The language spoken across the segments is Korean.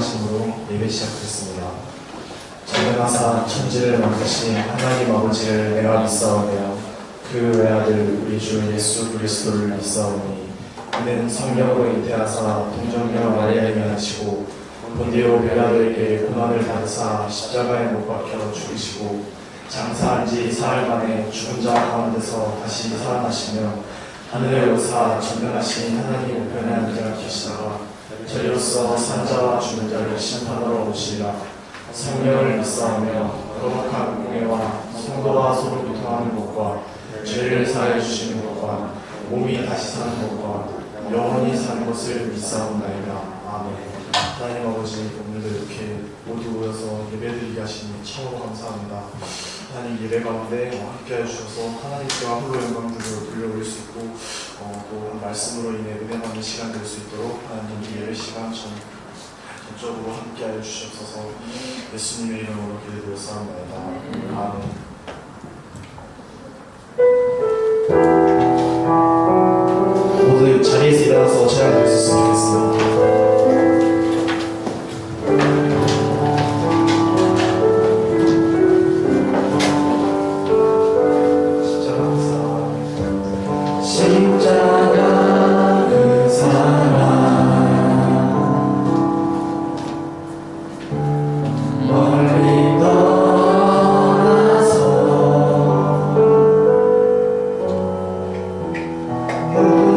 기도하심으로 예배 시작했습니다. 전능하사 천지를 만드신 하나님 아버지를 내가 믿사오며 그 외아들 우리 주 예수 그리스도를 믿사오니 이는 성령으로 잉태하사 동정녀 마리아에게 나시고 본디오 빌라도에게 고난을 받으사 십자가에 못 박혀 죽으시고 장사한 지 사흘 만에 죽은 자 가운데서 다시 살아나시며 하늘에 오사 전능하신 하나님 우편에 앉아 계시다가 저리로서 산 자와 죽은 자를 심판하러 오시리라. 성령을 믿사오며 거룩한 공예와 성도와 서로 교통하는 것과 죄를 사하여 주시는 것과 몸이 다시 사는 것과 영원히 사는 것을 믿사옵나이다. 아멘. 하나님 아버지, 오늘도 이렇게 모두 모여서 예배드리게 하시니 참으로 감사합니다. 하나님 예배 가운데 함께해 주셔서 하나님께와 홀로 영광들을 돌려올릴 수 있고 또 말씀으로 인해 은혜 받는 시간 될 수 있도록 하나님 이 예배 시간 전적으로 함께하여 주시옵소서. 예수님의 이름으로 기도드렸사옵나이다. 아멘. 모두 자리에서 일어나서 찬양 드렸으면 좋겠습니다.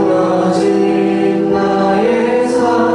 무너진 나의 삶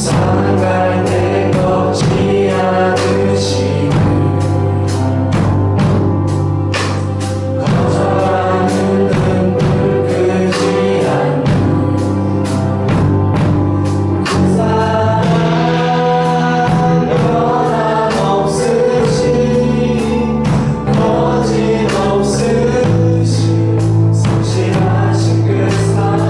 상할 때 꺾지 않으시고 거절하는 눈물 끄지 않는 그 사랑 변함없으신 거짓없으신 성실하신 그 사랑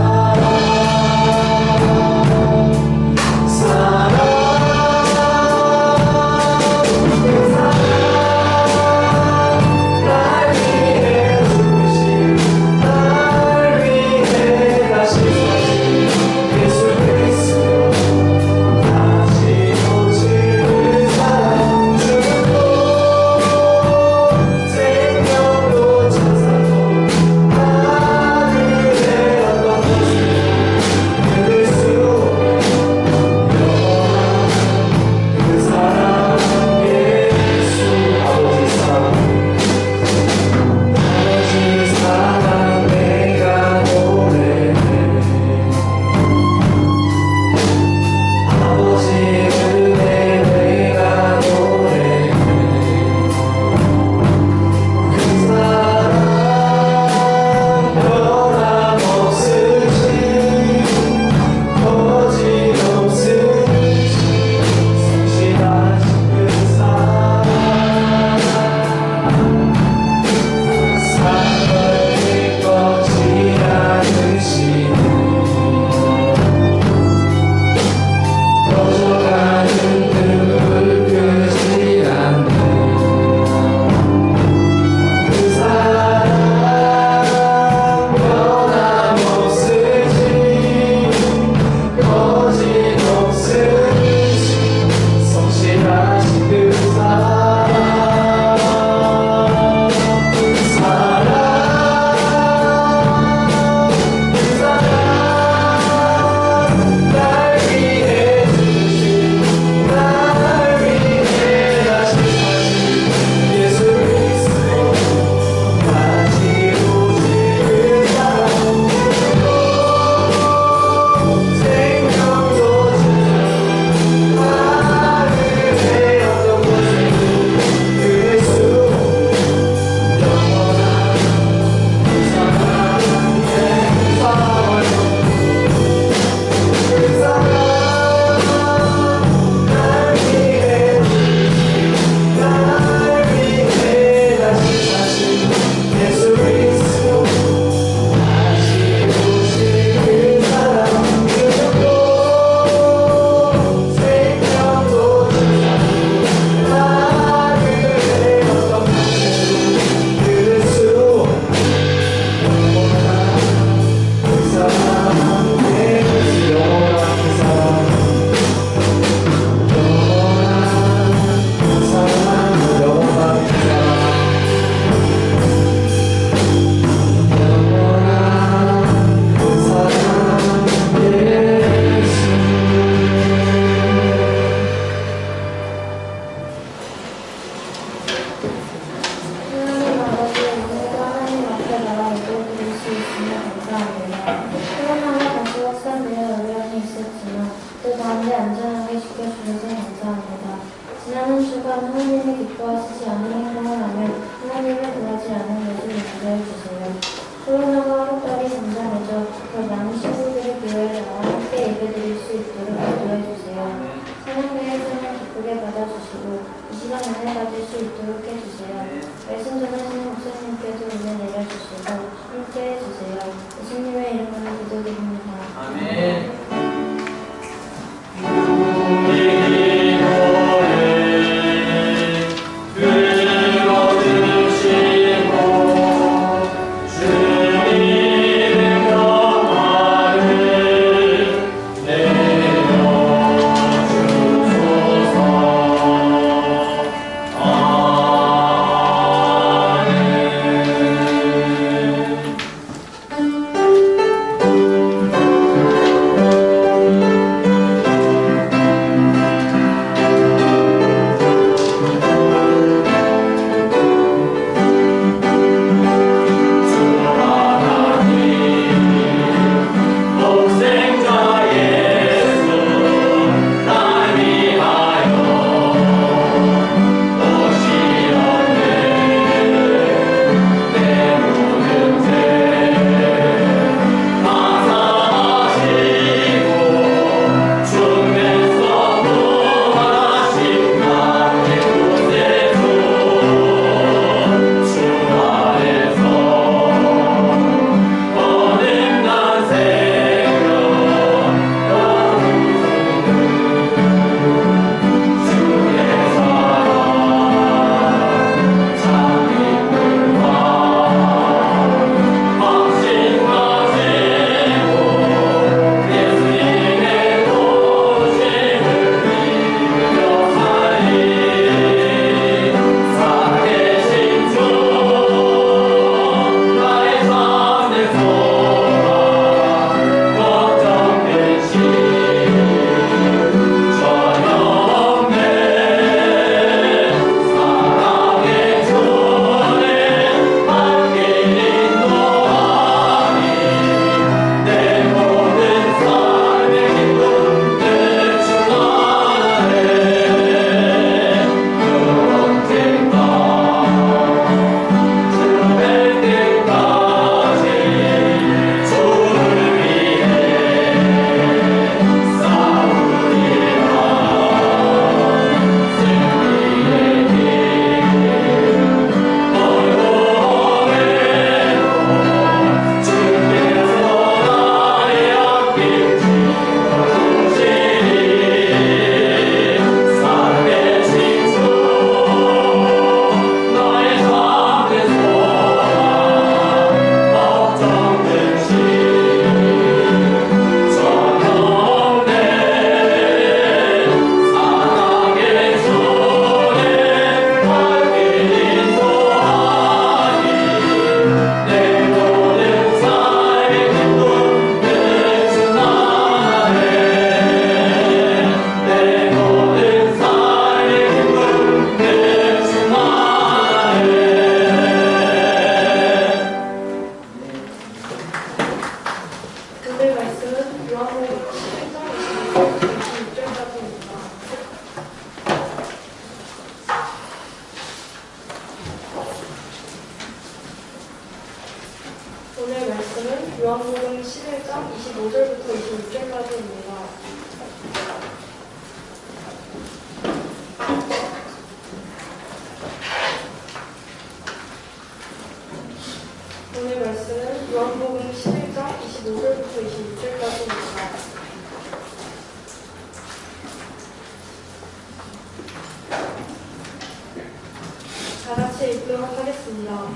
읽도록 하겠습니다.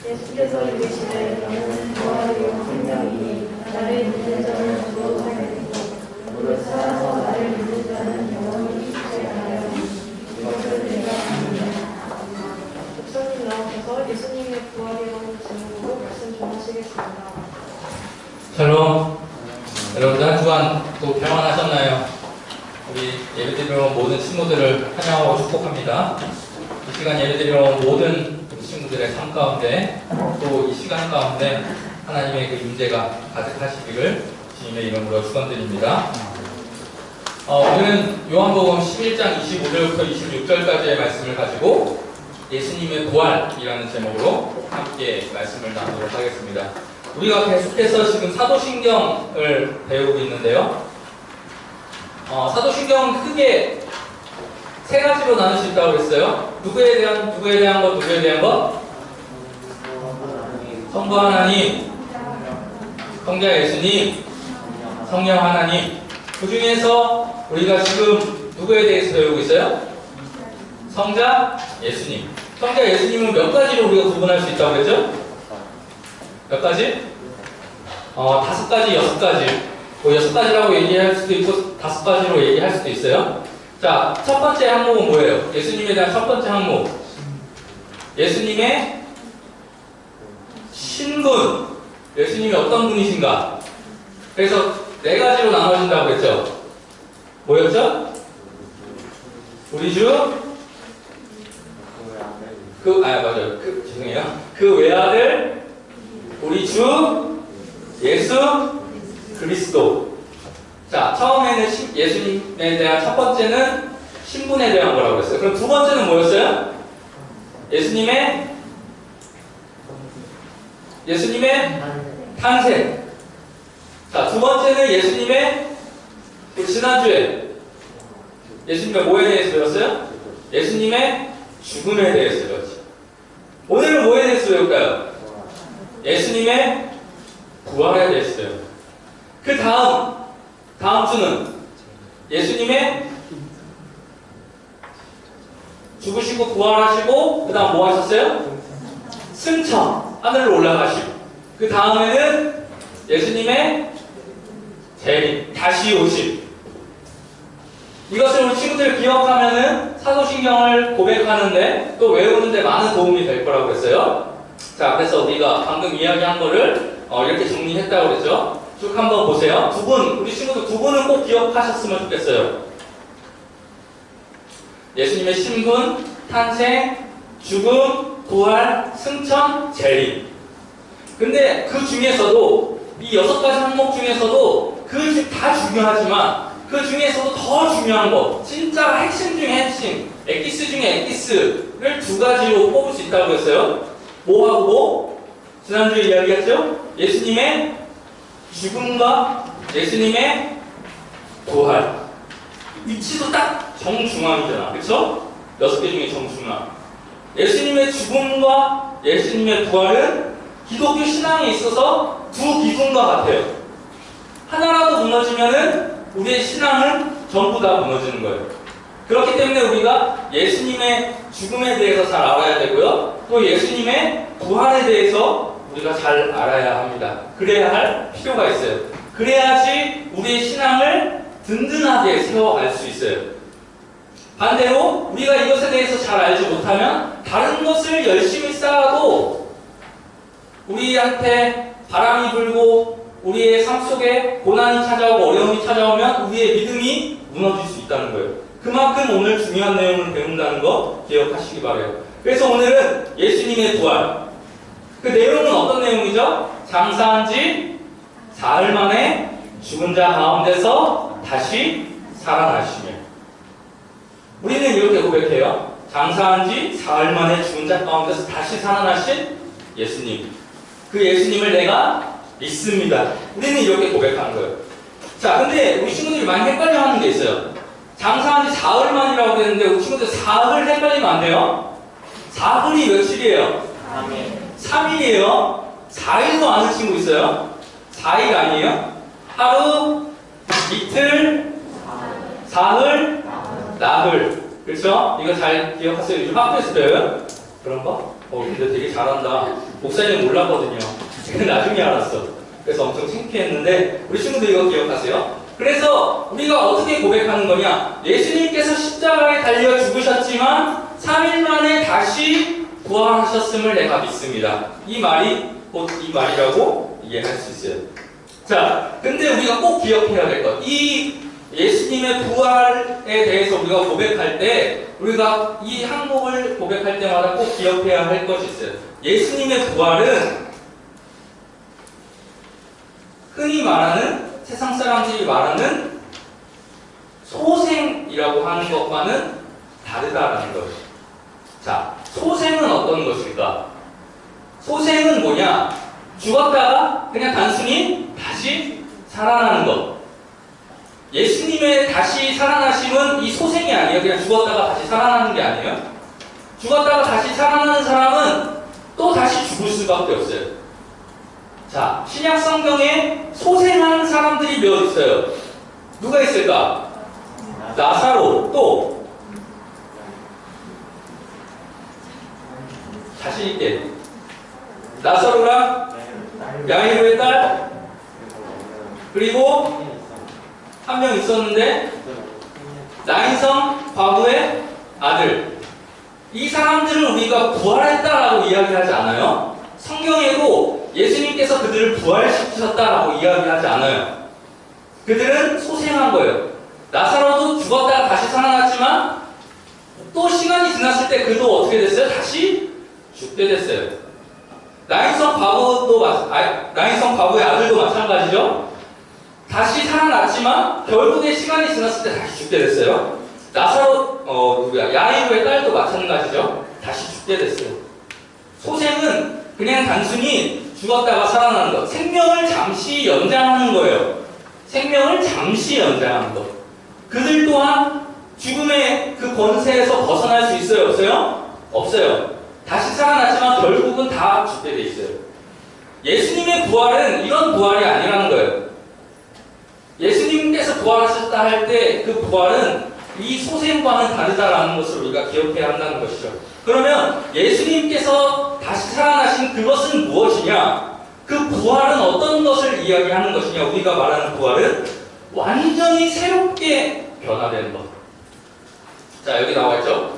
예수께서 이르시되 너는 부활이요 생명이니 나를 믿는 자는 죽어도 살겠고 무릇 살아서 나를 믿는 자는 영원히 죽지 아니하리라. 이것을 내가 아니라. 목사님 나오셔서 예수님의 부활이라는 제목으로 말씀 전하시겠습니다. 샬롬. 여러분들 한 주간 또 평안하셨나요? 우리 예배드리러 온 모든 친구들을 환영하고 축복합니다. 이 시간 예배드리러 온 모든 우리 친구들의 삶 가운데 또 이 시간 가운데 하나님의 그 임재가 가득하시기를 주님의 이름으로 축원드립니다. 오늘은 요한복음 11장 25절부터 26절까지의 말씀을 가지고 예수님의 부활이라는 제목으로 함께 말씀을 나누도록 하겠습니다. 우리가 계속해서 지금 사도신경을 배우고 있는데요. 사도신경은 크게 세 가지로 나눌 수 있다고 했어요. 누구에 대한 것? 성부 하나님, 성자 예수님, 성령 하나님. 그 중에서 우리가 지금 누구에 대해서 배우고 있어요? 성자 예수님. 성자 예수님은 몇 가지로 우리가 구분할 수 있다고 그랬죠? 몇 가지? 5가지, 6가지. 뭐 6가지라고 얘기할 수도 있고 5가지로 얘기할 수도 있어요. 자, 첫 번째 항목은 뭐예요? 예수님에 대한 첫 번째 항목. 예수님의 신분. 예수님이 어떤 분이신가? 그래서 4가지로 나눠진다고 했죠? 뭐였죠? 우리 주? 맞아요. 죄송해요. 그 외아들, 우리 주, 예수, 그리스도. 자, 처음에는 예수님에 대한 첫 번째는 신분에 대한 거라고 했어요. 그럼 두 번째는 뭐였어요? 예수님의 탄생. 자, 두 번째는 예수님의 지난주에 예수님의 뭐에 대해서 배웠어요? 예수님의 죽음에 대해서 배웠죠. 오늘은 뭐에 대해서 배울까요? 예수님의 부활에 대해서 배워요. 그 다음 주는 예수님의 죽으시고 부활하시고 그 다음 뭐 하셨어요? 승천, 하늘로 올라가시고 그 다음에는 예수님의 재림, 다시 오심. 이것을 우리 친구들 기억하면은 사도신경을 고백하는데 또 외우는데 많은 도움이 될 거라고 했어요. 자, 그래서 우리가 방금 이야기한 거를 이렇게 정리했다고 그랬죠. 쭉 한번 보세요. 우리 친구들 2분은 꼭 기억하셨으면 좋겠어요. 예수님의 신분, 탄생, 죽음, 부활, 승천, 재림. 근데 그 중에서도 이 6가지 항목 중에서도 다 중요하지만 그 중에서도 더 중요한 거, 진짜 핵심 중에 핵심, 엑기스 중에 엑기스를 2가지로 뽑을 수 있다고 했어요. 뭐하고 뭐? 지난주에 이야기했죠? 예수님의 죽음과 예수님의 부활. 위치도 딱 정중앙이잖아. 그쵸? 6개 중에 정중앙. 예수님의 죽음과 예수님의 부활은 기독교 신앙에 있어서 두 기둥과 같아요. 하나라도 무너지면은 우리의 신앙은 전부 다 무너지는 거예요. 그렇기 때문에 우리가 예수님의 죽음에 대해서 잘 알아야 되고요. 또 예수님의 부활에 대해서 우리가 잘 알아야 합니다. 그래야 할 필요가 있어요. 그래야지 우리의 신앙을 든든하게 세워갈 수 있어요. 반대로 우리가 이것에 대해서 잘 알지 못하면 다른 것을 열심히 쌓아도 우리한테 바람이 불고 우리의 삶 속에 고난이 찾아오고 어려움이 찾아오면 우리의 믿음이 무너질 수 있다는 거예요. 그만큼 오늘 중요한 내용을 배운다는 거 기억하시기 바라요. 그래서 오늘은 예수님의 부활. 그 내용은 어떤 내용이죠? 장사한 지 사흘 만에 죽은 자 가운데서 다시 살아나시며. 우리는 이렇게 고백해요. 장사한 지 사흘 만에 죽은 자 가운데서 다시 살아나신 예수님. 그 예수님을 내가 믿습니다. 우리는 이렇게 고백하는 거예요. 자, 근데 우리 친구들이 많이 헷갈려 하는 게 있어요. 장사한 지 사흘 만이라고 그랬는데 우리 친구들 사흘 헷갈리면 안 돼요. 사흘이 며칠이에요? 3일이에요. 4일도 아는 친구 있어요? 4일 아니에요? 하루, 이틀, 사흘, 나흘. 그렇죠? 이거 잘 기억하세요. 요즘 학교에서 배워요? 그런 거? 근데 되게 잘한다. 목사님 몰랐거든요. 제가 나중에 알았어. 그래서 엄청 창피했는데 우리 친구들 이거 기억하세요? 그래서 우리가 어떻게 고백하는 거냐? 예수님께서 십자가에 달려 죽으셨지만 3일 만에 다시 부활하셨음을 내가 믿습니다. 이 말이 곧 이 말이라고 이해할 수 있어요. 자, 근데 우리가 꼭 기억해야 될 것. 이 예수님의 부활에 대해서 우리가 고백할 때, 우리가 이 항목을 고백할 때마다 꼭 기억해야 할 것이 있어요. 예수님의 부활은 흔히 말하는, 세상 사람들이 말하는 소생이라고 하는 것과는 다르다라는 거예요. 자, 소생은 어떤 것일까? 소생은 뭐냐? 죽었다가 그냥 단순히 다시 살아나는 것. 예수님의 다시 살아나심은 이 소생이 아니에요. 그냥 죽었다가 다시 살아나는 게 아니에요. 죽었다가 다시 살아나는 사람은 또 다시 죽을 수밖에 없어요. 자, 신약 성경에 소생한 사람들이 몇 있어요? 누가 있을까? 나사로, 또 자신 있게 나사로랑 야이로의 딸, 그리고 한 명 있었는데 나인성 과부의 아들. 이 사람들은 우리가 부활했다라고 이야기하지 않아요. 성경에도 예수님께서 그들을 부활시키셨다라고 이야기하지 않아요. 그들은 소생한 거예요. 나사로도 죽었다가 다시 살아났지만 또 시간이 지났을 때 그도 어떻게 됐어요? 다시 죽게 됐어요. 나인성 과부의 아들도 마찬가지죠. 다시 살아났지만 결국에 시간이 지났을 때 다시 죽게 됐어요. 야이로의 딸도 마찬가지죠. 다시 죽게 됐어요. 소생은 그냥 단순히 죽었다가 살아나는 것, 생명을 잠시 연장하는 거예요. 생명을 잠시 연장하는 것. 그들 또한 죽음의 그 권세에서 벗어날 수 있어요? 없어요? 없어요. 다시 살아났지만 결국은 다 죽게 돼 있어요. 예수님의 부활은 이런 부활이 아니라는 거예요. 예수님께서 부활하셨다 할 때 그 부활은 이 소생과는 다르다라는 것을 우리가 기억해야 한다는 것이죠. 그러면 예수님께서 다시 살아나신 그것은 무엇이냐? 그 부활은 어떤 것을 이야기하는 것이냐? 우리가 말하는 부활은 완전히 새롭게 변화되는 것. 자, 여기 나와 있죠?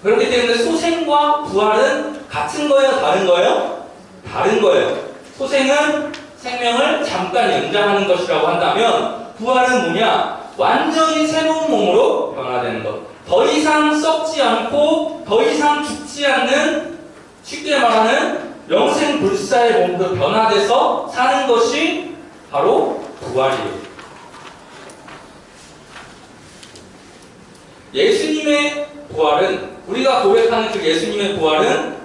그렇기 때문에 소생과 부활은 같은 거예요? 다른 거예요? 다른 거예요. 소생은 생명을 잠깐 연장하는 것이라고 한다면 부활은 뭐냐? 완전히 새로운 몸으로 변화되는 것. 더 이상 썩지 않고 더 이상 죽지 않는, 쉽게 말하는 영생불사의 몸으로 변화돼서 사는 것이 바로 부활이에요. 예수님의 부활은, 우리가 고백하는 그 예수님의 부활은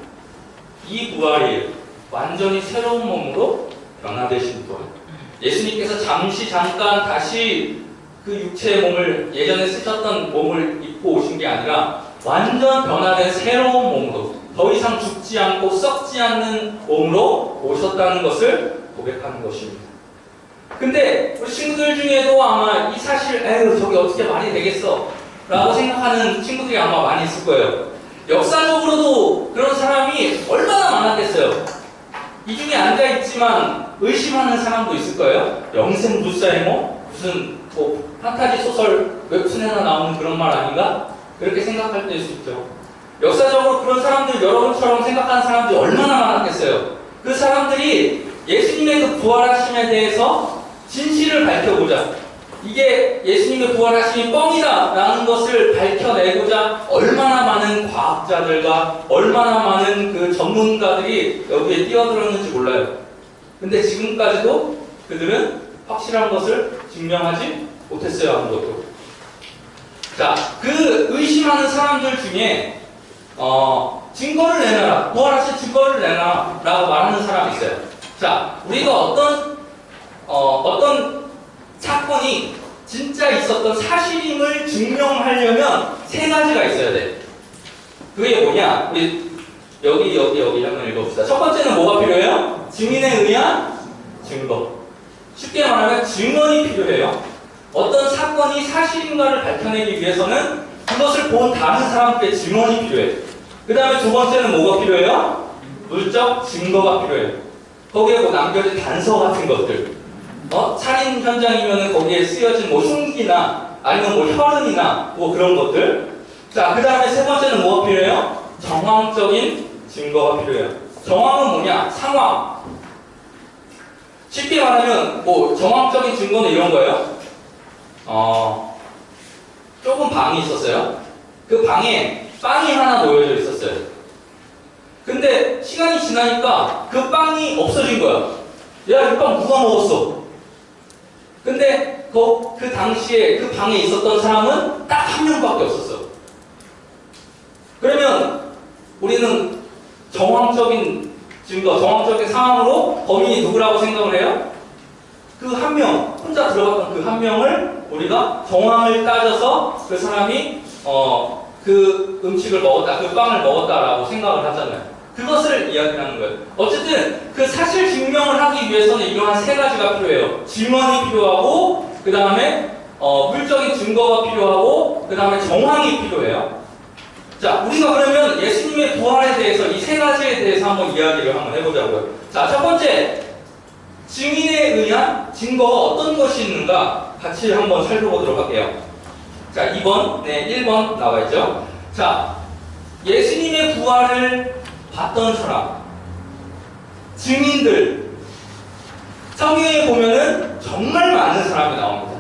이 부활이에요. 완전히 새로운 몸으로 변화되신 부활. 예수님께서 잠깐 다시 그 육체의 몸을, 예전에 쓰셨던 몸을 입고 오신 게 아니라 완전 변화된 새로운 몸으로, 더 이상 죽지 않고 썩지 않는 몸으로 오셨다는 것을 고백하는 것입니다. 근데 우리 친구들 중에도 아마 이 사실, 저게 어떻게 말이 되겠어 라고 생각하는 친구들이 아마 많이 있을 거예요. 역사적으로도 그런 사람이 얼마나 많았겠어요. 이 중에 앉아있지만 의심하는 사람도 있을 거예요. 영생불사의 몸? 무슨 판타지 소설 웹툰에나 나오는 그런 말 아닌가? 그렇게 생각할 때일 수 있죠. 역사적으로 그런 사람들, 여러분처럼 생각하는 사람들이 얼마나 많았겠어요. 그 사람들이 예수님의 그 부활하심에 대해서 진실을 밝혀보자, 이게 예수님의 부활하심이 뻥이다 라는 것을 밝혀내고자 얼마나 많은 과학자들과 얼마나 많은 그 전문가들이 여기에 뛰어들었는지 몰라요. 근데 지금까지도 그들은 확실한 것을 증명하지 못했어요. 아무것도. 자, 그 의심하는 사람들 중에 증거를 내놔라, 부활하신 증거를 내놔라 라고 말하는 사람이 있어요. 자, 우리가 어떤 사건이 진짜 있었던 사실임을 증명하려면 세 가지가 있어야 돼. 그게 뭐냐? 우리 여기 한번 읽어봅시다. 첫 번째는 뭐가 필요해요? 증인에 의한 증거. 쉽게 말하면 증언이 필요해요. 어떤 사건이 사실인가를 밝혀내기 위해서는 그것을 본 다른 사람께 증언이 필요해요. 그 다음에 두 번째는 뭐가 필요해요? 물적 증거가 필요해요. 거기에 뭐 남겨진 단서 같은 것들. 살인 현장이면은 거기에 쓰여진 뭐 흉기나 아니면 뭐 혈흔이나 뭐 그런 것들. 자, 그 다음에 세 번째는 뭐가 필요해요? 정황적인 증거가 필요해요. 정황은 뭐냐? 상황. 쉽게 말하면 뭐 정황적인 증거는 이런 거예요. 좁은 방이 있었어요. 그 방에 빵이 하나 놓여져 있었어요. 근데 시간이 지나니까 그 빵이 없어진 거야. 야, 이 빵 누가 먹었어? 근데 그 당시에 그 방에 있었던 사람은 딱 한 명밖에 없었어. 그러면 우리는 정황적인 증거, 정황적인 상황으로 범인이 누구라고 생각을 해요? 그 한 명, 혼자 들어갔던 그 한 명을 우리가 정황을 따져서 그 사람이 그 음식을 먹었다, 그 빵을 먹었다라고 생각을 하잖아요. 그것을 이야기하는 거예요. 어쨌든 그 사실 증명을 하기 위해서는 이러한 세 가지가 필요해요. 증언이 필요하고, 그 다음에 물적인 증거가 필요하고, 그 다음에 정황이 필요해요. 자, 우리가 그러면 예수님의 부활에 대해서 이 세 가지에 대해서 한번 이야기를 한번 해보자고요. 자, 첫 번째, 증인에 의한 증거가 어떤 것이 있는가 같이 한번 살펴보도록 할게요. 자, 2번, 네, 1번 나와 있죠. 자, 예수님의 부활을 봤던 사람, 증인들, 성경에 보면은 정말 많은 사람이 나옵니다.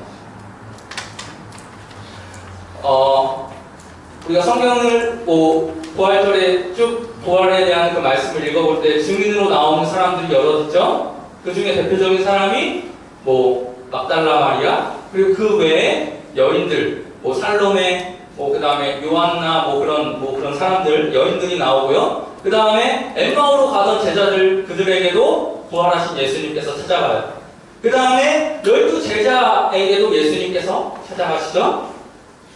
우리가 성경을 뭐 부활절에 쭉 부활에 대한 그 말씀을 읽어볼 때 증인으로 나오는 사람들이 여럿 있죠. 그 중에 대표적인 사람이 뭐 막달라 마리아, 그리고 그 외에 여인들, 뭐 살로메, 뭐 그 다음에 요한나 뭐 그런 사람들, 여인들이 나오고요. 그 다음에 엠마오로 가던 제자들, 그들에게도 부활하신 예수님께서 찾아가요. 그 다음에 12 제자에게도 예수님께서 찾아가시죠.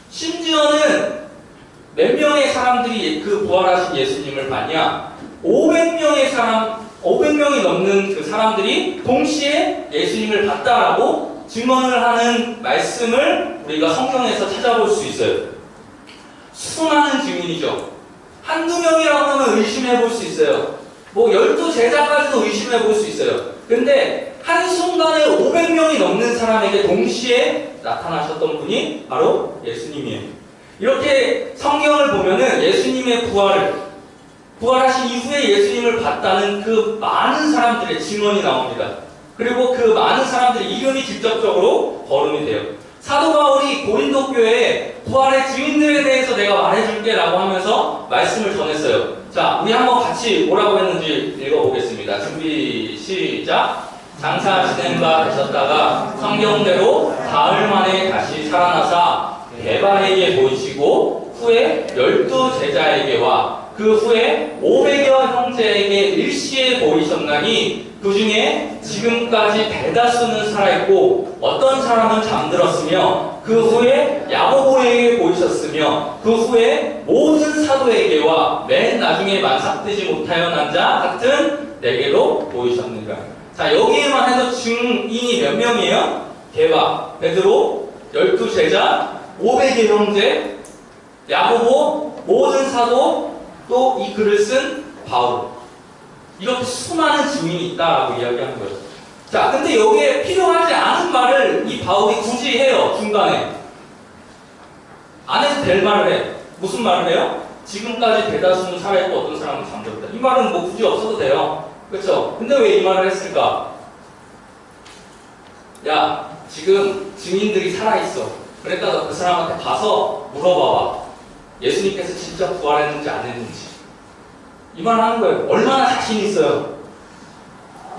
심지어는 몇 명의 사람들이 그 부활하신 예수님을 봤냐? 500명이 넘는 그 사람들이 동시에 예수님을 봤다라고 증언을 하는 말씀을 우리가 성경에서 찾아볼 수 있어요. 수많은 증인이죠. 한두 명이라고 하면 의심해 볼 수 있어요. 뭐 12 제자까지도 의심해 볼 수 있어요. 근데 한순간에 500명이 넘는 사람에게 동시에 나타나셨던 분이 바로 예수님이에요. 이렇게 성경을 보면은 예수님의 부활하신 이후에 예수님을 봤다는 그 많은 사람들의 증언이 나옵니다. 그리고 그 많은 사람들의 이름이 직접적으로 거론이 돼요. 사도 바울이 고린도 교회에 부활의 증인들에 대해서 내가 말해줄게 라고 하면서 말씀을 전했어요. 자, 우리 한번 같이 뭐라고 했는지 읽어보겠습니다. 준비 시작. 장사 지낸 바 되셨다가 성경대로 사흘 만에 다시 살아나사 베바에게 보이시고 후에 12 제자에게와 그 후에 500여 형제에게 일시에 보이셨나니 그 중에 지금까지 대다수는 살아있고 어떤 사람은 잠들었으며 그 후에 야고보에게 보이셨으며 그 후에 모든 사도에게와 맨 나중에 만삭되지 못하여 난 자 같은 내게로 보이셨느니라. 자, 여기에만 해도 증인이 몇 명이에요? 게바, 베드로, 12 제자, 500의 형제, 야고보, 모든 사도, 또 이 글을 쓴 바울. 이렇게 수많은 증인이 있다라고 이야기하는 거예요. 자, 근데 여기에 필요하지 않은 말을 이 바울이 굳이 해요. 중간에. 안 해도 될 말을 해. 무슨 말을 해요? 지금까지 대다수는 살아있고 어떤 사람은 잠들었다. 이 말은 뭐 굳이 없어도 돼요. 그렇죠? 근데 왜 이 말을 했을까? 야, 지금 증인들이 살아있어. 그러니까 너 그 사람한테 가서 물어봐봐. 예수님께서 진짜 부활했는지 안 했는지. 이 말을 하는 거예요. 얼마나 자신 있어요.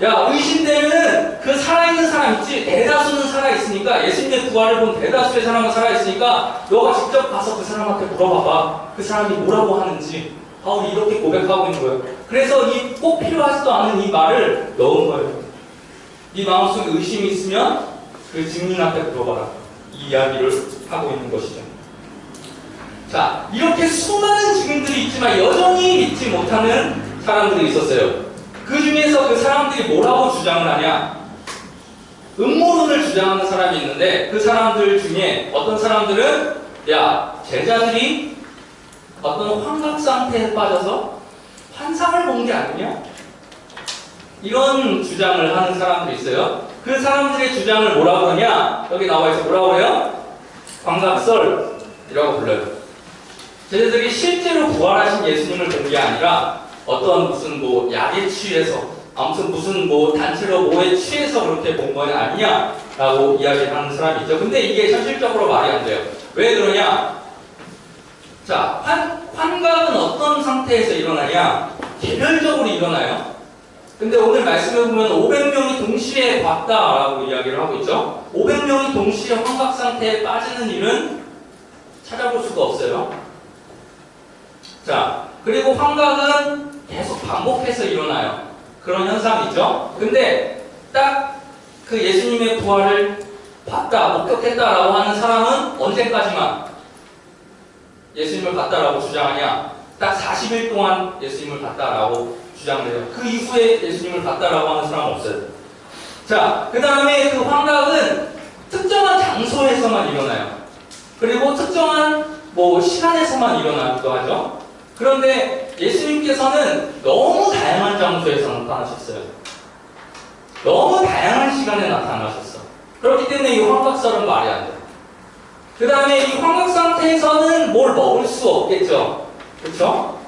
야, 의심되면은 그 살아있는 사람 있지? 대다수는 살아있으니까, 예수님의 부활을 본 대다수의 사람은 살아있으니까 너가 직접 가서 그 사람한테 물어봐봐. 그 사람이 뭐라고 하는지. 바울이 이렇게 고백하고 있는 거예요. 그래서 이 꼭 필요하지도 않은 이 말을 넣은 거예요. 네 마음속에 의심이 있으면 그 증인한테 물어봐라. 이 이야기를 하고 있는 것이죠. 자, 이렇게 수많은 증인들이 있지만 여전히 믿지 못하는 사람들이 있었어요. 그 중에서 그 사람들이 뭐라고 주장을 하냐? 음모론을 주장하는 사람이 있는데 그 사람들 중에 어떤 사람들은 야, 제자들이 어떤 환각 상태에 빠져서 환상을 본 게 아니냐? 이런 주장을 하는 사람들이 있어요. 그 사람들의 주장을 뭐라고 그러냐? 여기 나와 있어. 뭐라고 그래요? 광각설이라고 불러요. 제자들이 실제로 부활하신 예수님을 본 게 아니라 어떤 무슨 뭐 약에 취해서 아무튼 무슨 뭐 단체로 뭐에 취해서 그렇게 본 건 아니냐라고 이야기하는 사람이 있죠. 근데 이게 현실적으로 말이 안 돼요. 왜 그러냐? 자, 환각은 어떤 상태에서 일어나냐? 개별적으로 일어나요. 근데 오늘 말씀을 보면 500명이 동시에 봤다라고 이야기를 하고 있죠. 500명이 동시에 환각 상태에 빠지는 일은 찾아볼 수가 없어요. 자, 그리고 환각은 계속 반복해서 일어나요. 그런 현상이 있죠. 근데 딱 그 예수님의 부활을 봤다, 목격했다라고 하는 사람은 언제까지만 예수님을 봤다라고 주장하냐? 딱 40일 동안 예수님을 봤다라고 주장을 해요. 그 이후에 예수님을 봤다라고 하는 사람은 없어요. 자, 그 다음에 그 환각은 특정한 장소에서만 일어나요. 그리고 특정한 뭐 시간에서만 일어나기도 하죠. 그런데 예수님께서는 너무 다양한 장소에서 나타나셨어요. 너무 다양한 시간에 나타나셨어. 그렇기 때문에 이 환각설은 말이 안 돼요. 그 다음에 이 환각 상태에서는 뭘 먹을 수 없겠죠. 그렇죠?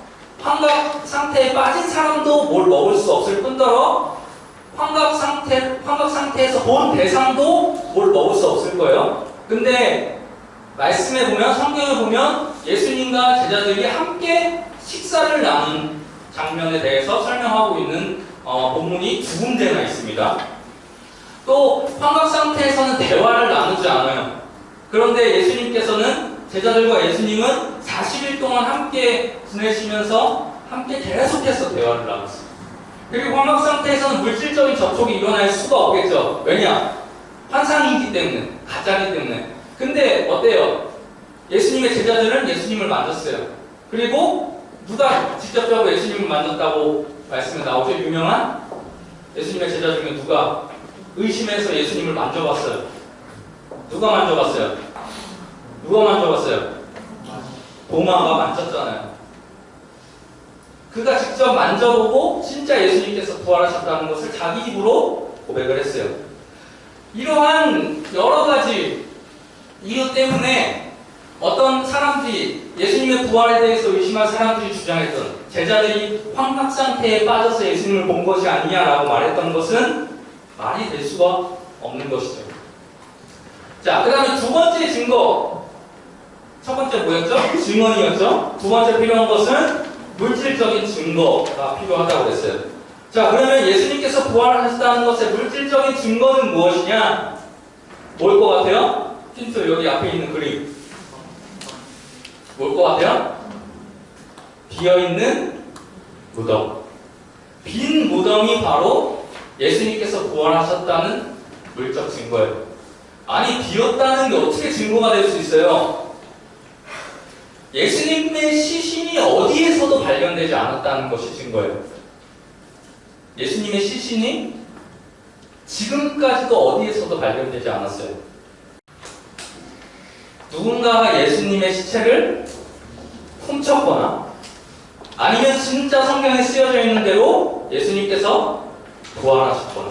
환각 상태에 빠진 사람도 뭘 먹을 수 없을 뿐더러 환각 상태에서 본 대상도 뭘 먹을 수 없을 거예요. 근데 말씀에 보면, 성경에 보면 예수님과 제자들이 함께 식사를 나눈 장면에 대해서 설명하고 있는 본문이 두 군데나 있습니다. 또 환각 상태에서는 대화를 나누지 않아요. 그런데 예수님께서는, 제자들과 예수님은 40일 동안 함께 지내시면서 함께 계속해서 대화를 나눴어요. 그리고 환각 상태에서는 물질적인 접촉이 일어날 수가 없겠죠. 왜냐? 환상이기 때문에, 가짜이기 때문에. 근데 어때요? 예수님의 제자들은 예수님을 만졌어요. 그리고 누가 직접적으로 예수님을 만졌다고 말씀에 나오죠? 유명한 예수님의 제자 중에 누가 의심해서 예수님을 만져봤어요? 누가 만져봤어요? 누가 만져봤어요? 도마가 만졌잖아요. 그가 직접 만져보고 진짜 예수님께서 부활하셨다는 것을 자기 입으로 고백을 했어요. 이러한 여러 가지 이유 때문에 어떤 사람들이, 예수님의 부활에 대해서 의심할 사람들이 주장했던, 제자들이 환각 상태에 빠져서 예수님을 본 것이 아니냐라고 말했던 것은 말이 될 수가 없는 것이죠. 자, 그 다음에 두 번째 증거. 첫 번째 뭐였죠? 증언이었죠? 두 번째 필요한 것은 물질적인 증거가 필요하다고 그랬어요. 자, 그러면 예수님께서 부활하셨다는 것의 물질적인 증거는 무엇이냐? 뭘 것 같아요? 힌트, 여기 앞에 있는 그림. 뭘 것 같아요? 비어있는 무덤. 빈 무덤이 바로 예수님께서 부활하셨다는 물적 증거예요. 아니, 비었다는 게 어떻게 증거가 될 수 있어요? 예수님의 시신이 어디에서도 발견되지 않았다는 것이 증거예요. 예수님의 시신이 지금까지도 어디에서도 발견되지 않았어요. 누군가가 예수님의 시체를 훔쳤거나 아니면 진짜 성경에 쓰여져 있는 대로 예수님께서 부활하셨거나,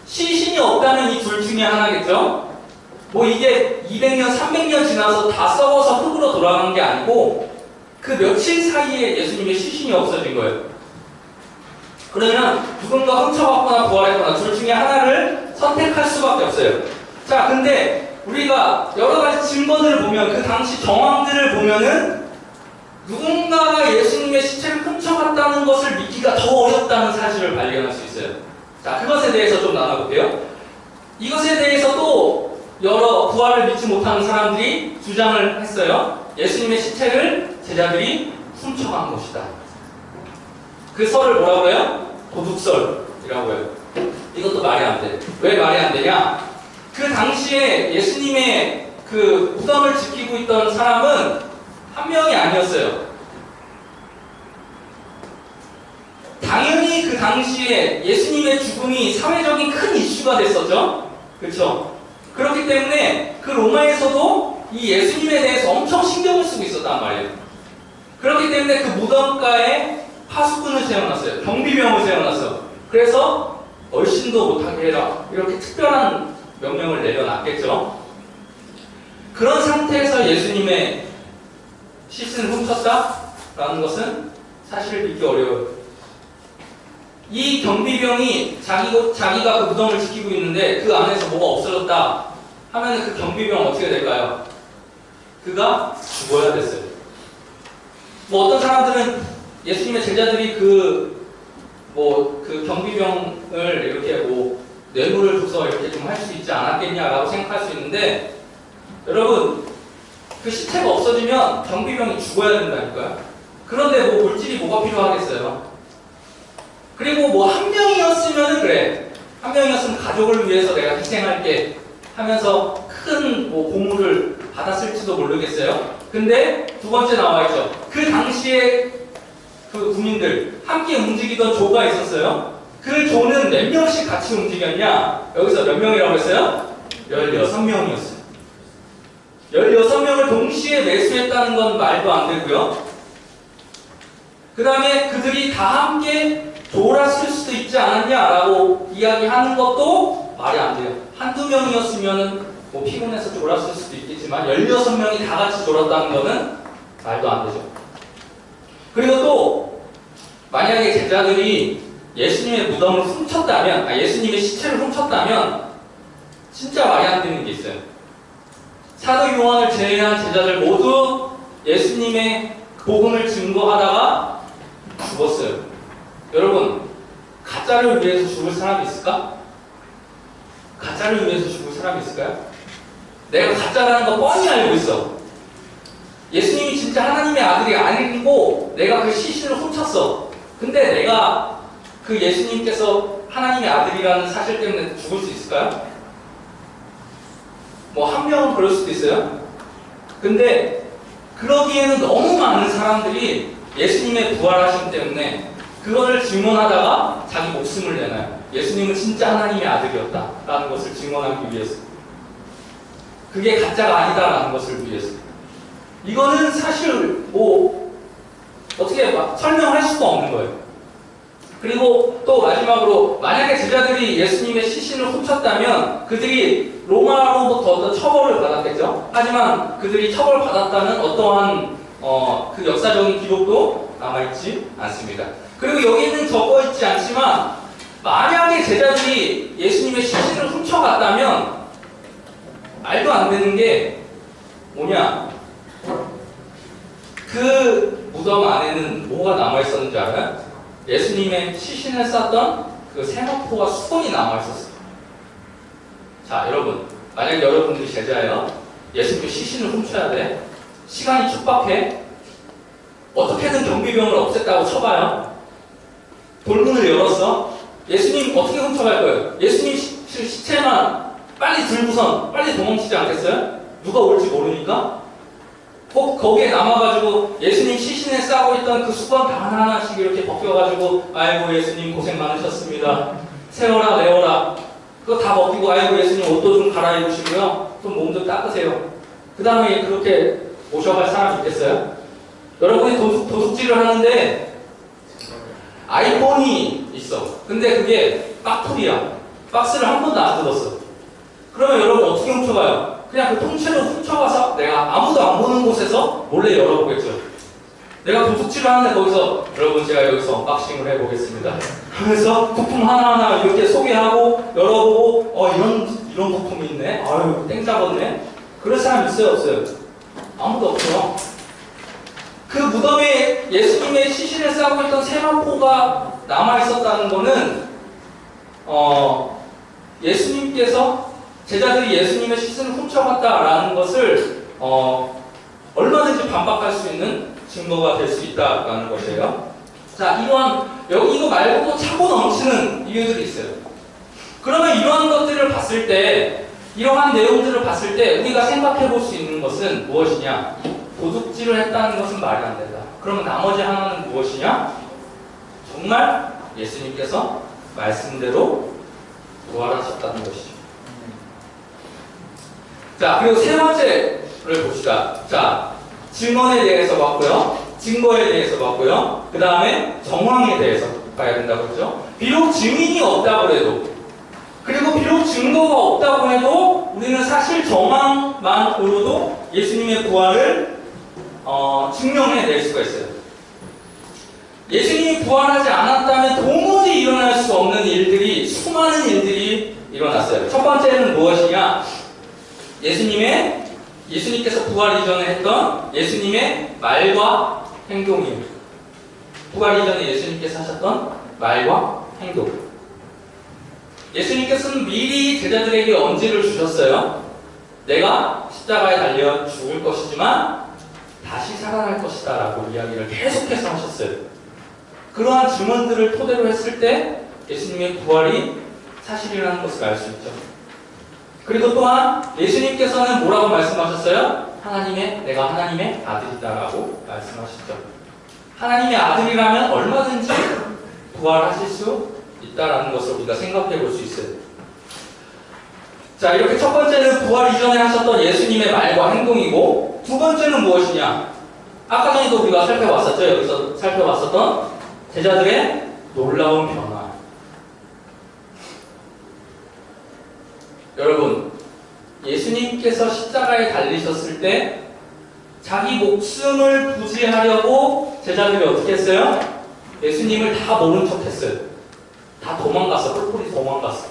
시신이 없다는 이 둘 중에 하나겠죠? 뭐 이게 200년, 300년 지나서 다 썩어서 흙으로 돌아간 게 아니고 그 며칠 사이에 예수님의 시신이 없어진 거예요. 그러면 누군가 훔쳐갔거나 부활했거나 둘 중에 하나를 선택할 수밖에 없어요. 자, 근데 우리가 여러 가지 증거들을 보면, 그 당시 정황들을 보면은 누군가가 예수님의 시체를 훔쳐갔다는 것을 믿기가 더 어렵다는 사실을 발견할 수 있어요. 자, 그것에 대해서 좀 나눠볼게요. 이것에 대해서도 여러 부활을 믿지 못하는 사람들이 주장을 했어요. 예수님의 시체를 제자들이 훔쳐간 것이다. 그 설을 뭐라고 해요? 도둑설이라고 해요. 이것도 말이 안 돼. 왜 말이 안 되냐? 그 당시에 예수님의 그 무덤을 지키고 있던 사람은 한 명이 아니었어요. 당연히 그 당시에 예수님의 죽음이 사회적인 큰 이슈가 됐었죠. 그렇죠? 그렇기 때문에 그 로마에서도 이 예수님에 대해서 엄청 신경을 쓰고 있었단 말이에요. 그렇기 때문에 그 무덤가에 파수꾼을 세워놨어요. 경비병을 세워놨어. 그래서 얼씬도 못하게 해라. 이렇게 특별한 명령을 내려놨겠죠. 그런 상태에서 예수님의 시신을 훔쳤다라는 것은 사실 믿기 어려워요. 이 경비병이 자기가 그 무덤을 지키고 있는데 그 안에서 뭐가 없어졌다 하면 그 경비병은 어떻게 될까요? 그가 죽어야 됐어요. 뭐 어떤 사람들은 예수님의 제자들이 그 경비병을 이렇게 뇌물을 줘서 이렇게 좀 할 수 있지 않았겠냐라고 생각할 수 있는데, 여러분, 그 시체가 없어지면 경비병이 죽어야 된다니까요. 그런데 물질이 뭐가 필요하겠어요? 그리고 한 명이었으면 그래. 한 명이었으면 가족을 위해서 내가 희생할게 하면서 큰 보물을 받았을지도 모르겠어요. 근데 두 번째 나와있죠. 그 당시에 그 국민들 함께 움직이던 조가 있었어요. 그 조는 몇 명씩 같이 움직였냐? 여기서 몇 명이라고 했어요? 16명이었어요. 16명을 동시에 매수했다는 건 말도 안 되고요. 그 다음에 그들이 다 함께 졸았을 수도 있지 않았냐라고 이야기하는 것도 말이 안 돼요. 한두 명이었으면 피곤해서 졸았을 수도 있겠지만 16명이 다 같이 졸았다는 것은 말도 안 되죠. 그리고 또 만약에 제자들이 예수님의 무덤을 훔쳤다면, 예수님의 시체를 훔쳤다면 진짜 말이 안 되는 게 있어요. 사도 요한을 제외한 제자들 모두 예수님의 복음을 증거하다가 죽었어요. 여러분, 가짜를 위해서 죽을 사람이 있을까? 가짜를 위해서 죽을 사람이 있을까요? 내가 가짜라는 거 뻔히 알고 있어. 예수님이 진짜 하나님의 아들이 아니고 내가 그 시신을 훔쳤어. 근데 내가 그 예수님께서 하나님의 아들이라는 사실 때문에 죽을 수 있을까요? 한 명은 그럴 수도 있어요. 근데 그러기에는 너무 많은 사람들이 예수님의 부활하심 때문에 그거를 증언하다가 자기 목숨을 내놔요. 예수님은 진짜 하나님의 아들이었다라는 것을 증언하기 위해서. 그게 가짜가 아니다라는 것을 위해서. 이거는 사실 어떻게 설명할 수가 없는 거예요. 그리고 또 마지막으로, 만약에 제자들이 예수님의 시신을 훔쳤다면 그들이 로마로부터 어떤 처벌을 받았겠죠. 하지만 그들이 처벌받았다는 어떠한 그 역사적인 기록도 남아있지 않습니다. 그리고 여기는 적어있지 않지만, 만약에 제자들이 예수님의 시신을 훔쳐갔다면 말도 안 되는 게 뭐냐, 그 무덤 안에는 뭐가 남아있었는지 알아요? 예수님의 시신을 쌌던 그 세마포와 수건이 남아있었어요. 자, 여러분, 만약에 여러분들이 제자예요. 예수님의 시신을 훔쳐야 돼. 시간이 촉박해. 어떻게든 경비병을 없앴다고 쳐봐요. 돌문을 열었어. 예수님 어떻게 훔쳐갈 거예요? 예수님 시체만 빨리 들고선 빨리 도망치지 않겠어요? 누가 올지 모르니까. 꼭 거기에 남아가지고 예수님 시신에 싸고 있던 그 수건 다 하나하나씩 이렇게 벗겨가지고, 아이고 예수님 고생 많으셨습니다. 세워라 내워라. 그거 다 벗기고, 아이고 예수님 옷도 좀 갈아입으시고요. 좀 몸도 닦으세요. 그 다음에 그렇게 모셔갈 사람 있겠어요? 여러분이 도둑질을 하는데 아이폰이 있어. 근데 그게 빡토리야. 박스를 한 번도 안 뜯었어. 그러면 여러분 어떻게 훔쳐가요? 그냥 그 통째로 훔쳐가서 내가 아무도 안 보는 곳에서 몰래 열어보겠죠. 내가 도둑질을 하는데 거기서, 여러분 제가 여기서 언박싱을 해보겠습니다 하면서 부품 하나하나 이렇게 소개하고 열어보고, 이런 부품이 있네. 아유 땡 잡았네. 그럴 사람 있어요 없어요? 아무도 없죠. 그 무덤에 예수님의 시신을 싸고 있던 세마포가 남아있었다는 거는 예수님께서, 제자들이 예수님의 시신을 훔쳐갔다라는 것을 얼마든지 반박할 수 있는 증거가 될 수 있다라는 것이에요. 자, 이거 말고도 차고 넘치는 이유들이 있어요. 그러면 이러한 것들을 봤을 때, 이러한 내용들을 봤을 때 우리가 생각해 볼 수 있는 것은 무엇이냐? 도둑질을 했다는 것은 말이 안 된다. 그러면 나머지 하나는 무엇이냐? 정말 예수님께서 말씀대로 부활하셨다는 것이죠. 자, 그리고 세 번째를 봅시다. 자, 증언에 대해서 봤고요. 증거에 대해서 봤고요. 그 다음에 정황에 대해서 봐야 된다고 했죠. 비록 증인이 없다고 해도, 그리고 비록 증거가 없다고 해도 우리는 사실 정황만으로도 예수님의 부활을 증명해낼 수가 있어요. 예수님이 부활하지 않았다면 도무지 일어날 수 없는 일들이, 수많은 일들이 일어났어요. 첫 번째는 무엇이냐? 예수님께서 부활 이전에 했던 예수님의 말과 행동이에요. 부활 이전에 예수님께서 하셨던 말과 행동. 예수님께서는 미리 제자들에게 언지를 주셨어요. 내가 십자가에 달려 죽을 것이지만 다시 살아날 것이다 라고 이야기를 계속해서 하셨어요. 그러한 증언들을 토대로 했을 때 예수님의 부활이 사실이라는 것을 알 수 있죠. 그리고 또한 예수님께서는 뭐라고 말씀하셨어요? 내가 하나님의 아들이다라고 말씀하셨죠. 하나님의 아들이라면 얼마든지 부활하실 수 있다라는 것을 우리가 생각해 볼 수 있어요. 자, 이렇게 첫 번째는 부활 이전에 하셨던 예수님의 말과 행동이고, 두 번째는 무엇이냐? 아까 전에도 우리가 살펴봤었죠. 여기서 살펴봤었던 제자들의 놀라운 변화. 여러분, 예수님께서 십자가에 달리셨을 때 자기 목숨을 부지하려고 제자들이 어떻게 했어요? 예수님을 다 모른 척 했어요. 다 도망갔어. 뿔뿔이 도망갔어.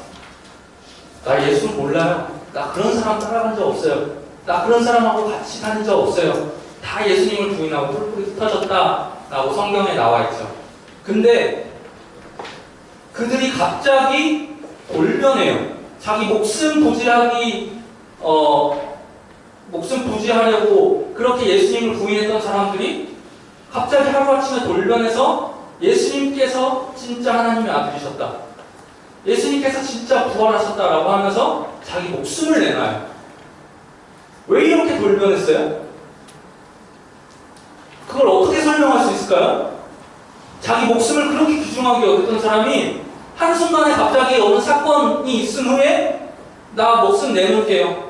나 예수 몰라요. 나 그런 사람 따라간 적 없어요. 나 그런 사람하고 같이 다닌 적 없어요. 다 예수님을 부인하고 뿔뿔이 흩어졌다라고 성경에 나와 있죠. 근데 그들이 갑자기 돌변해요. 자기 목숨 부지하려고 그렇게 예수님을 부인했던 사람들이 갑자기 하루아침에 돌변해서 예수님께서 진짜 하나님의 아들이셨다, 예수님께서 진짜 부활하셨다라고 하면서 자기 목숨을 내놔요. 왜 이렇게 돌변했어요? 그걸 어떻게 설명할 수 있을까요? 자기 목숨을 그렇게 귀중하게 여겼던 사람이 한순간에 갑자기 어느 사건이 있은 후에 나 목숨 내놓을게요,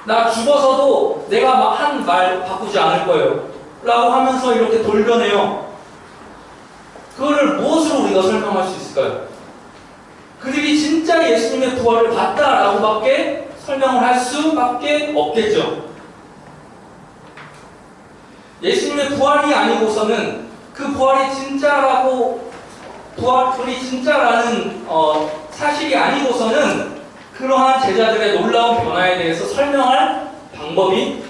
나 죽어서도 내가 한 말 바꾸지 않을 거예요 라고 하면서 이렇게 돌변해요. 그거를 무엇으로 우리가 설명할 수 있을까요? 그들이 진짜 예수님의 부활을 봤다라고 밖에 설명을 할 수밖에 없겠죠. 예수님의 부활이 아니고서는, 그 부활이 진짜라고, 부활이 진짜라는 사실이 아니고서는 그러한 제자들의 놀라운 변화에 대해서 설명할 방법이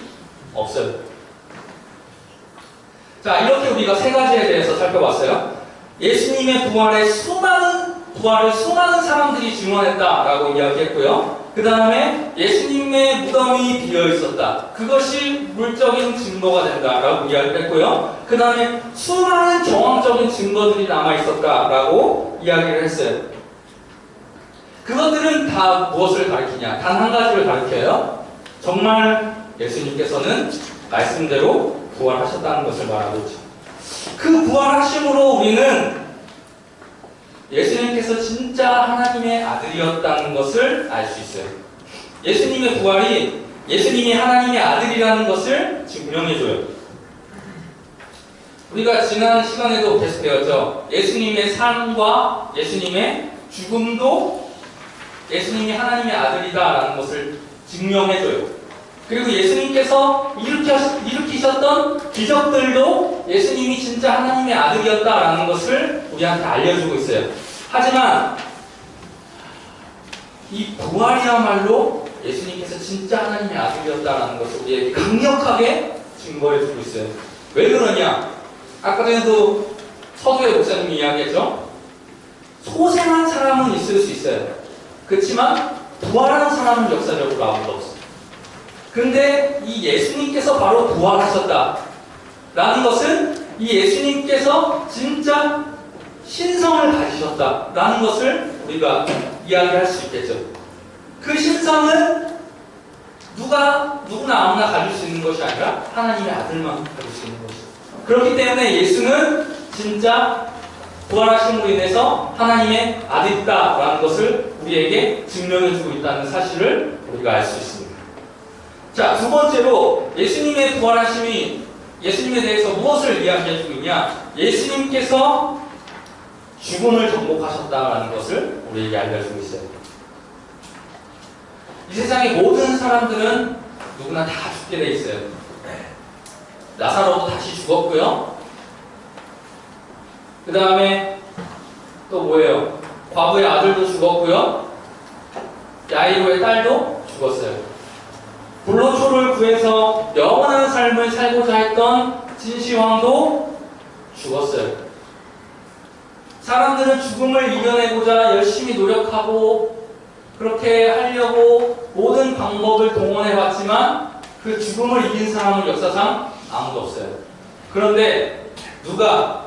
없어요. 자, 이렇게 우리가 세 가지에 대해서 살펴봤어요. 예수님의 부활을 수많은 사람들이 증언했다라고 이야기했고요. 그 다음에 예수님의 무덤이 비어 있었다, 그것이 물적인 증거가 된다라고 이야기했고요. 그 다음에 수많은 정황적인 증거들이 남아 있었다라고 이야기를 했어요. 그것들은 다 무엇을 가리키냐? 단 한 가지를 가리켜요. 정말 예수님께서는 말씀대로 부활하셨다는 것을 말하고 있죠. 그 부활하심으로 우리는 예수님께서 진짜 하나님의 아들이었다는 것을 알 수 있어요. 예수님의 부활이 예수님이 하나님의 아들이라는 것을 증명해줘요. 우리가 지난 시간에도 계속 배웠죠. 예수님의 삶과 예수님의 죽음도 예수님이 하나님의 아들이다라는 것을 증명해줘요. 그리고 예수님께서 일으키셨던 기적들도 예수님이 진짜 하나님의 아들이었다라는 것을 우리한테 알려주고 있어요. 하지만 이 부활이야말로 예수님께서 진짜 하나님의 아들이었다라는 것을 우리에게 강력하게 증거해주고 있어요. 왜 그러냐? 아까 전에도 서두에 목사님이 이야기했죠. 소생한 사람은 있을 수 있어요. 그렇지만 부활하는 사람은 역사적으로 아무도 없어요. 근데 이 예수님께서 바로 부활하셨다 라는 것은 이 예수님께서 진짜 신성을 가지셨다 라는 것을 우리가 이야기할 수 있겠죠. 그 신성은 누구나 아무나 가질 수 있는 것이 아니라 하나님의 아들만 가질 수 있는 것이죠. 그렇기 때문에 예수는 진짜 부활하심으로 인해서 하나님의 아들이다 라는 것을 우리에게 증명해주고 있다는 사실을 우리가 알 수 있습니다. 자, 두 번째로 예수님의 부활하심이 예수님에 대해서 무엇을 이야기해주고 있냐? 예수님께서 죽음을 정복하셨다는 것을 우리에게 알려주고 있어요. 이 세상의 모든 사람들은 누구나 다 죽게 돼 있어요. 나사로도 다시 죽었고요. 그 다음에 또 뭐예요? 과부의 아들도 죽었고요. 야이로의 딸도 죽었어요. 불로초를 구해서 영원한 삶을 살고자 했던 진시황도 죽었어요. 사람들은 죽음을 이겨내고자 열심히 노력하고 그렇게 하려고 모든 방법을 동원해봤지만 그 죽음을 이긴 사람은 역사상 아무도 없어요. 그런데 누가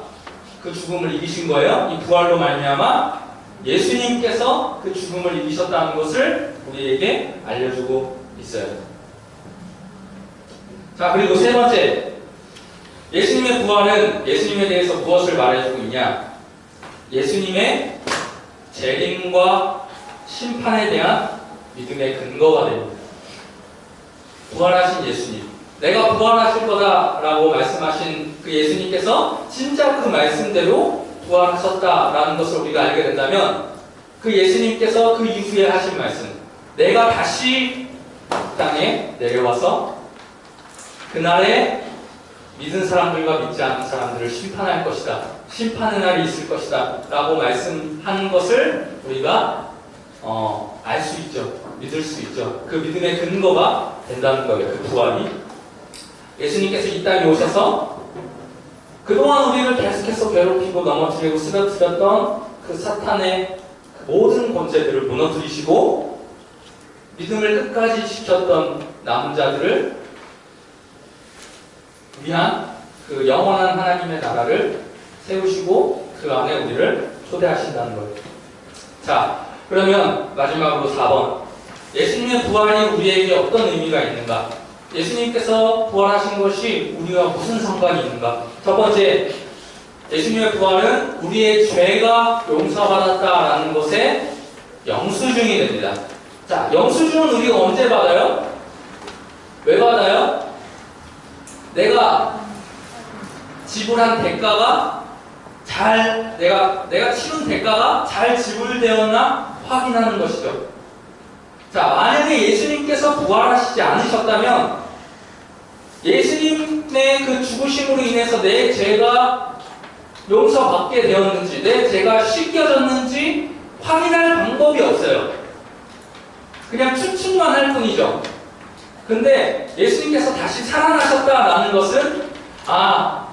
그 죽음을 이기신 거예요? 이 부활로 말미암아 예수님께서 그 죽음을 이기셨다는 것을 우리에게 알려주고 있어요. 자, 그리고 세 번째, 예수님의 부활은 예수님에 대해서 무엇을 말해주고 있냐? 예수님의 재림과 심판에 대한 믿음의 근거가 됩니다. 부활하신 예수님, 내가 부활하실 거다라고 말씀하신 그 예수님께서 진짜 그 말씀대로 부활하셨다라는 것을 우리가 알게 된다면 그 예수님께서 그 이후에 하신 말씀, 내가 다시 땅에 내려와서 그날에 믿은 사람들과 믿지 않는 사람들을 심판할 것이다, 심판의 날이 있을 것이다 라고 말씀한 것을 우리가 알 수 있죠. 믿을 수 있죠. 그 믿음의 근거가 된다는 거예요. 그 부활이. 예수님께서 이 땅에 오셔서 그동안 우리를 계속해서 괴롭히고 넘어뜨리고 쓰러뜨렸던 그 사탄의 모든 권세들을 무너뜨리시고 믿음을 끝까지 지켰던 남은 자들을 위한 그 영원한 하나님의 나라를 세우시고 그 안에 우리를 초대하신다는 거예요. 자, 그러면 마지막으로 4번. 예수님의 부활이 우리에게 어떤 의미가 있는가? 예수님께서 부활하신 것이 우리와 무슨 상관이 있는가? 첫 번째, 예수님의 부활은 우리의 죄가 용서받았다라는 것의 영수증이 됩니다. 자, 영수증은 우리가 언제 받아요? 왜 받아요? 내가 지불한 대가가 내가 치른 대가가 잘 지불되었나 확인하는 것이죠. 자, 만약에 예수님께서 부활하시지 않으셨다면 예수님의 그 죽으심으로 인해서 내 죄가 용서받게 되었는지, 내 죄가 씻겨졌는지 확인할 방법이 없어요. 그냥 추측만 할 뿐이죠. 근데 예수님께서 다시 살아나셨다라는 것은,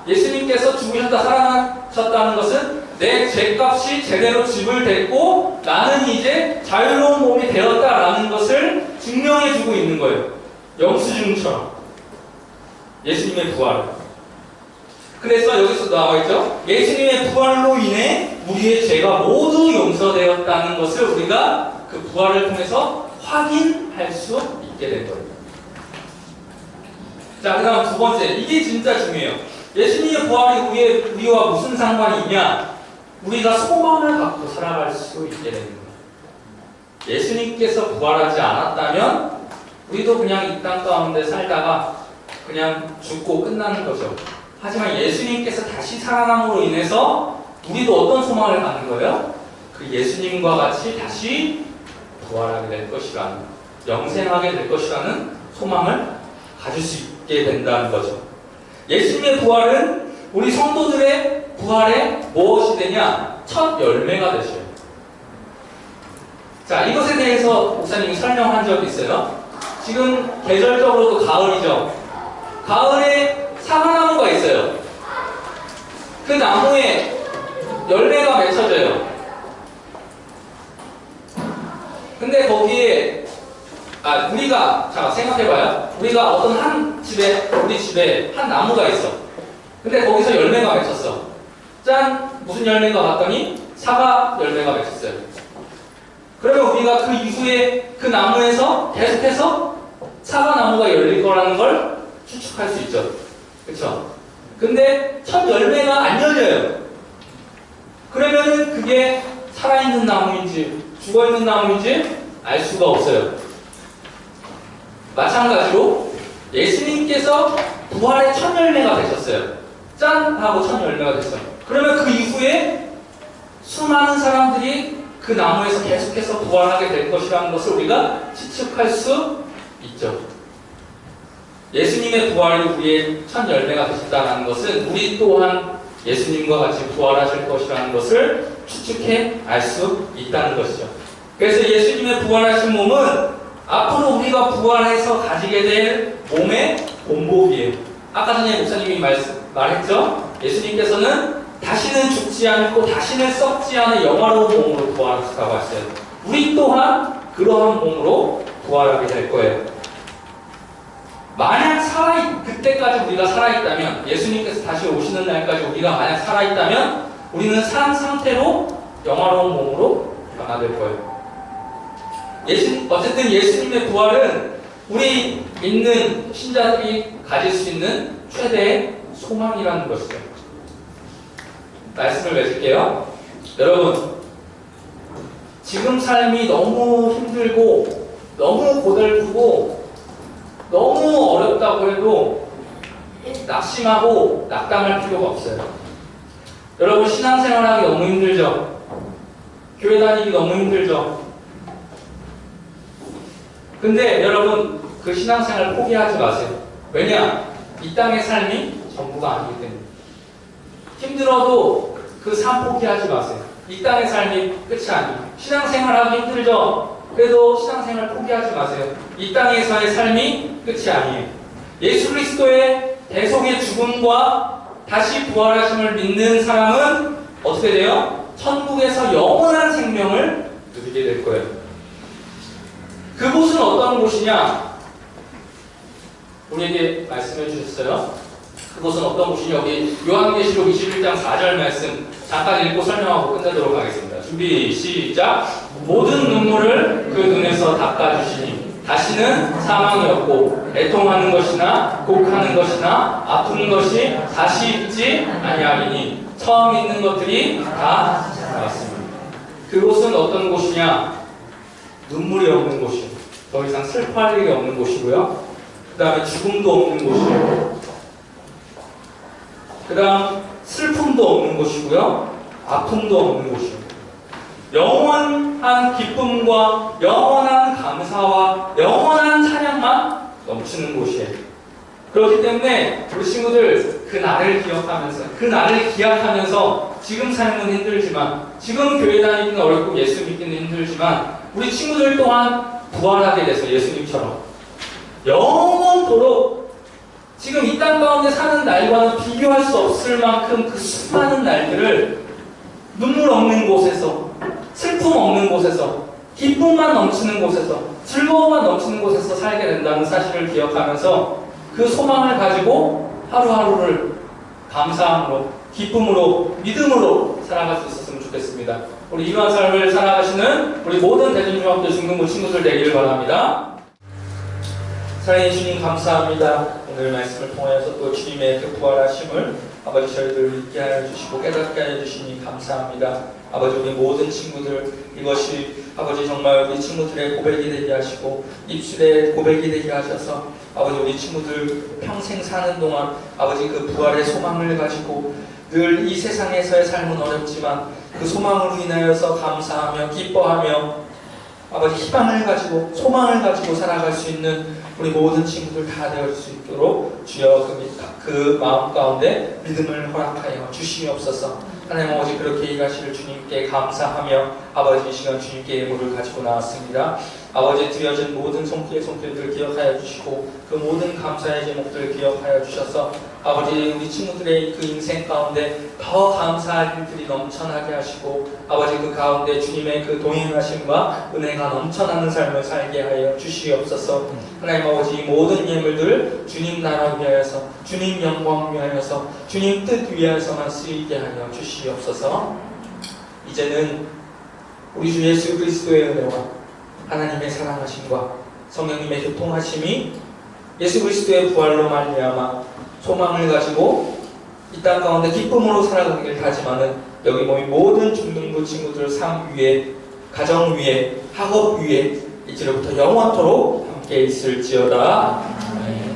예수님께서 죽으셨다 살아나셨다는 것은 내 죄값이 제대로 지불됐고 나는 이제 자유로운 몸이 되었다라는 것을 증명해주고 있는 거예요. 영수증처럼. 예수님의 부활. 그래서 여기서 나와있죠. 예수님의 부활로 인해 우리의 죄가 모두 용서되었다는 것을 우리가 그 부활을 통해서 확인할 수 있게 된 거예요. 자, 그 다음 두 번째. 이게 진짜 중요해요. 예수님의 부활이 우리와 무슨 상관이 있냐? 우리가 소망을 갖고 살아갈 수 있게 되는 거예요. 예수님께서 부활하지 않았다면 우리도 그냥 이 땅 가운데 살다가 그냥 죽고 끝나는 거죠. 하지만 예수님께서 다시 살아남으로 인해서 우리도 어떤 소망을 갖는 거예요? 그 예수님과 같이 다시 부활하게 될 것이라는, 영생하게 될 것이라는 소망을 가질 수 있게 된다는 거죠. 예수님의 부활은 우리 성도들의 부활에 무엇이 되냐? 첫 열매가 되셔요. 자, 이것에 대해서 목사님이 설명한 적이 있어요. 지금 계절적으로도 가을이죠. 가을에 사과나무가 있어요. 그 나무에 열매가 맺혀져요. 근데 거기에 우리가 생각해봐요. 우리가 어떤 우리 집에 한 나무가 있어. 근데 거기서 열매가 맺혔어. 짠! 무슨 열매가 봤더니 사과 열매가 맺혔어요. 그러면 우리가 그 이후에 그 나무에서 계속해서 사과나무가 열릴 거라는 걸 추측할 수 있죠. 그쵸? 근데 첫 열매가 안 열려요. 그러면은 그게 살아있는 나무인지 죽어있는 나무인지 알 수가 없어요. 마찬가지로 예수님께서 부활의 첫 열매가 되셨어요. 짠! 하고 첫 열매가 됐어요. 그러면 그 이후에 수많은 사람들이 그 나무에서 계속해서 부활하게 될 것이라는 것을 우리가 추측할 수 있죠. 예수님의 부활이 우리의 첫 열매가 되셨다는 것은 우리 또한 예수님과 같이 부활하실 것이라는 것을 추측해 알 수 있다는 것이죠. 그래서 예수님의 부활하신 몸은 앞으로 우리가 부활해서 가지게 될 몸의 본복이에요. 아까 전에 목사님이 말했죠? 예수님께서는 다시는 죽지 않고 다시는 썩지 않은 영화로운 몸으로 부활하셨다고 했어요. 우리 또한 그러한 몸으로 부활하게 될 거예요. 만약 그때까지 우리가 살아있다면, 예수님께서 다시 오시는 날까지 우리가 만약 살아있다면 우리는 산 상태로 영화로운 몸으로 변화될 거예요. 어쨌든 예수님의 부활은 우리 믿는 신자들이 가질 수 있는 최대의 소망이라는 것이죠. 말씀을 맺을게요. 여러분, 지금 삶이 너무 힘들고 너무 고달프고 너무 어렵다고 해도 낙심하고 낙담할 필요가 없어요. 여러분, 신앙생활하기 너무 힘들죠? 교회 다니기 너무 힘들죠? 근데 여러분, 그 신앙생활 포기하지 마세요. 왜냐? 이 땅의 삶이 전부가 아니기 때문에. 힘들어도 그 삶 포기하지 마세요. 이 땅의 삶이 끝이 아니에요. 신앙생활하기 힘들죠? 그래도 신앙생활 포기하지 마세요. 이 땅에서의 삶이 끝이 아니에요. 예수 그리스도의 대속의 죽음과 다시 부활하심을 믿는 사람은 어떻게 돼요? 천국에서 영원한 생명을 누리게 될 거예요. 그곳은 어떤 곳이냐? 우리에게 말씀해 주셨어요. 그곳은 어떤 곳이냐? 여기 요한계시록 21장 4절 말씀 잠깐 읽고 설명하고 끝내도록 하겠습니다. 준비 시작. 모든 눈물을 그 눈에서 닦아주시니 다시는 사망이 없고 애통하는 것이나 곡하는 것이나 아픈 것이 다시 있지 아니하리니 처음 있는 것들이 다 지나갔습니다. 그곳은 어떤 곳이냐? 눈물이 없는 곳이에요. 더 이상 슬퍼할 일이 없는 곳이고요. 그 다음에 죽음도 없는 곳이에요. 그 다음 슬픔도 없는 곳이고요. 아픔도 없는 곳이에요. 영원한 기쁨과 영원한 감사와 영원한 찬양만 넘치는 곳이에요. 그렇기 때문에 우리 친구들 그 날을 기약하면서 지금 삶은 힘들지만, 지금 교회 다니기는 어렵고 예수 믿기는 힘들지만 우리 친구들 또한 부활하게 돼서 예수님처럼 영원토록 지금 이 땅 가운데 사는 날과는 비교할 수 없을 만큼 그 수많은 날들을 눈물 없는 곳에서, 슬픔 없는 곳에서, 기쁨만 넘치는 곳에서, 즐거움만 넘치는 곳에서 살게 된다는 사실을 기억하면서 그 소망을 가지고 하루하루를 감사함으로, 기쁨으로, 믿음으로 살아갈 수 있었으면 좋겠습니다. 우리 이러한 삶을 살아가시는 우리 모든 대전중학교 중등부 친구들 되기를 바랍니다. 사랑해 주님 감사합니다. 오늘 말씀을 통하여서 또 주님의 그 부활하심을 아버지 저희들 잊게 하여 주시고 깨닫게 하여 주시니 감사합니다. 아버지 우리 모든 친구들 이것이 아버지 정말 우리 친구들의 고백이 되게 하시고 입술의 고백이 되게 하셔서 아버지 우리 친구들 평생 사는 동안 아버지 그 부활의 소망을 가지고 늘 이 세상에서의 삶은 어렵지만 그 소망으로 인하여서 감사하며 기뻐하며 아버지 희망을 가지고 소망을 가지고 살아갈 수 있는 우리 모든 친구들 다 되어질 수 있도록 주여 그 마음 가운데 믿음을 허락하여 주시옵소서. 하나님 아버지 그렇게 일하실 주님께 감사하며 아버지 이 시간 주님께 예물을 가지고 나왔습니다. 아버지 드려진 모든 손길들 기억하여 주시고 그 모든 감사의 제목들 기억하여 주셔서 아버지 우리 친구들의 그 인생 가운데 더 감사할 일들이 넘쳐나게 하시고 아버지 그 가운데 주님의 그 동행하심과 은혜가 넘쳐나는 삶을 살게 하여 주시옵소서. 하나님 아버지 이 모든 예물들 주님 나라 위하여서 주님 영광 위하여서 주님 뜻 위하여서만 쓰이게 하여 주시옵소서. 이제는 우리 주 예수 그리스도의 은혜와 하나님의 사랑하심과 성령님의 교통하심이 예수 그리스도의 부활로 말미암아 소망을 가지고 이 땅 가운데 기쁨으로 살아가길 다짐하는 여기 모인 모든 중등부 친구들 삶 위에, 가정 위에, 학업 위에 이제로부터 영원토록 함께 있을지어다. 아멘.